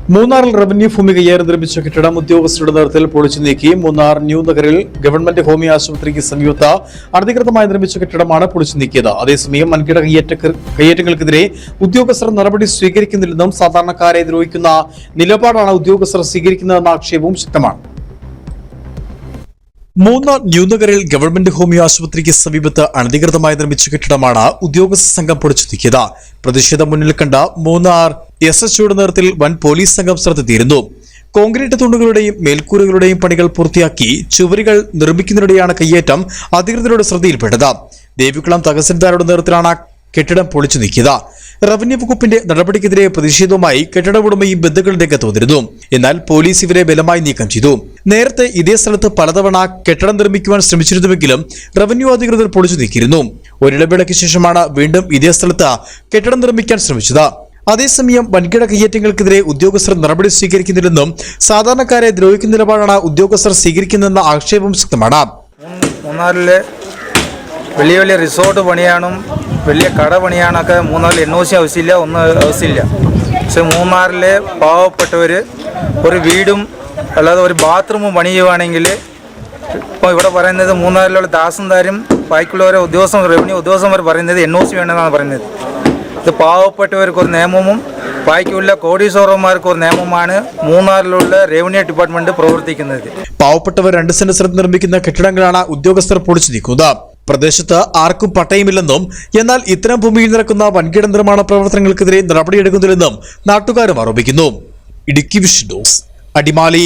മൂന്നാറിൽ റവന്യൂ ഭൂമി കയ്യേറി നിർമ്മിച്ച കെട്ടിടം ഉദ്യോഗസ്ഥരുടെ നേതൃത്വത്തിൽ പൊളിച്ചു നീക്കി. മൂന്നാർ ന്യൂ നഗറിൽ ഗവൺമെന്റ് ഹോമിയോ ആശുപത്രിക്ക് സമീപത്ത് അനധികൃതമായി നിർമ്മിച്ച കെട്ടിടമാണ് പൊളിച്ചു നീക്കിയത്. അതേസമയം വൻകിട കയ്യേറ്റങ്ങൾക്കെതിരെ ഉദ്യോഗസ്ഥർ നടപടി സ്വീകരിക്കുന്നില്ലെന്നും സാധാരണക്കാരെ ദ്രോഹിക്കുന്ന നിലപാടാണ് ഉദ്യോഗസ്ഥർ സ്വീകരിക്കുന്നതെന്ന ആക്ഷേപവും ശക്തമാണ്. മൂന്നാർ ന്യൂ നഗറിൽ ഗവൺമെന്റ് ഹോമിയോ ആശുപത്രിക്ക് സമീപത്ത് അനധികൃതമായി നിർമ്മിച്ച കെട്ടിടമാണ് ഉദ്യോഗസ്ഥ സംഘം പൊളിച്ചു നീക്കിയത്. പ്രതിഷേധം മുന്നിൽ കണ്ട മൂന്നാർ SHOയുടെ നേതൃത്വത്തിൽ വൻ പോലീസ് സംഘം സ്ഥലത്തെത്തിയിരുന്നു. കോൺക്രീറ്റ് തൂണുകളുടെയും മേൽക്കൂരകളുടെയും പണികൾ പൂർത്തിയാക്കി ചുവരുകൾ നിർമ്മിക്കുന്നതിനിടെയാണ് കയ്യേറ്റം അധികൃതരുടെ ശ്രദ്ധയിൽപ്പെട്ടത്. ദേവികുളം തഹസിൽദാരുടെ നേതൃത്വത്തിലാണ് കെട്ടിടം പൊളിച്ചു നീക്കിയത്. റവന്യൂ വകുപ്പിന്റെ നടപടിക്കെതിരെ പ്രതിഷേധവുമായി കെട്ടിട ഉടമയും ബന്ധുക്കളും രംഗത്ത് വന്നിരുന്നു. എന്നാൽ പോലീസ് ഇവരെ ബലമായി നീക്കം ചെയ്തു. നേരത്തെ ഇതേ സ്ഥലത്ത് പലതവണ കെട്ടിടം നിർമ്മിക്കുവാൻ ശ്രമിച്ചിരുന്നുവെങ്കിലും റവന്യൂ അധികൃതർ പൊളിച്ചു നീക്കിയിരുന്നു. ഒരിടവേളയ്ക്ക് ശേഷമാണ് വീണ്ടും ഇതേ സ്ഥലത്ത് കെട്ടിടം നിർമ്മിക്കാൻ ശ്രമിച്ചത്. അതേസമയം വൻകിട കയ്യേറ്റങ്ങൾക്കെതിരെ ഉദ്യോഗസ്ഥർ നടപടി സ്വീകരിക്കുന്നില്ലെന്നും സാധാരണക്കാരെ ദ്രോഹിക്കുന്ന നിലപാടാണ് ഉദ്യോഗസ്ഥർ സ്വീകരിക്കുന്നതെന്ന ആക്ഷേപം ശക്തമാണ്. മൂന്നാറിലെ വലിയ വലിയ റിസോർട്ട് പണിയാനും വലിയ കട പണിയാനൊക്കെ മൂന്നാറിൽ NOC ആവശ്യമില്ല, ഒന്നും ആവശ്യമില്ല. പക്ഷെ മൂന്നാറിലെ പാവപ്പെട്ടവർ ഒരു വീടും അല്ലാതെ ഒരു ബാത്റൂമും പണി ചെയ്യുവാണെങ്കിൽ ഇപ്പോൾ ഇവിടെ പറയുന്നത് മൂന്നാറിലുള്ള ദാസന്താരും ബാക്കിയുള്ളവരെ റവന്യൂ ഉദ്യോഗസ്ഥന്മാർ പറയുന്നത് NOC വേണമെന്നാണ് പറയുന്നത്. ഇത് പാവപ്പെട്ടവർക്ക് ഒരു നിയമവും ബാക്കിയുള്ള കോടീശ്വരന്മാർക്ക് ഒരു നിയമമാണ് മൂന്നാറിലുള്ള റവന്യൂ ഡിപ്പാർട്ട്മെന്റ് പ്രവർത്തിക്കുന്നത്. പാവപ്പെട്ടവർ 2 സെന്റ് സ്ഥലത്ത് നിർമ്മിക്കുന്ന കെട്ടിടങ്ങളാണ് ഉദ്യോഗസ്ഥർ പൊളിച്ചു നീക്കുന്നത്. പ്രദേശത്ത് ആർക്കും പട്ടയമില്ലെന്നും എന്നാൽ ഇത്തരം ഭൂമിയിൽ നടക്കുന്ന വൻകിട നിർമ്മാണ പ്രവർത്തനങ്ങൾക്കെതിരെ നടപടിയെടുക്കുന്നില്ലെന്നും നാട്ടുകാരും ആരോപിക്കുന്നു. Idukki vision news, Adimali.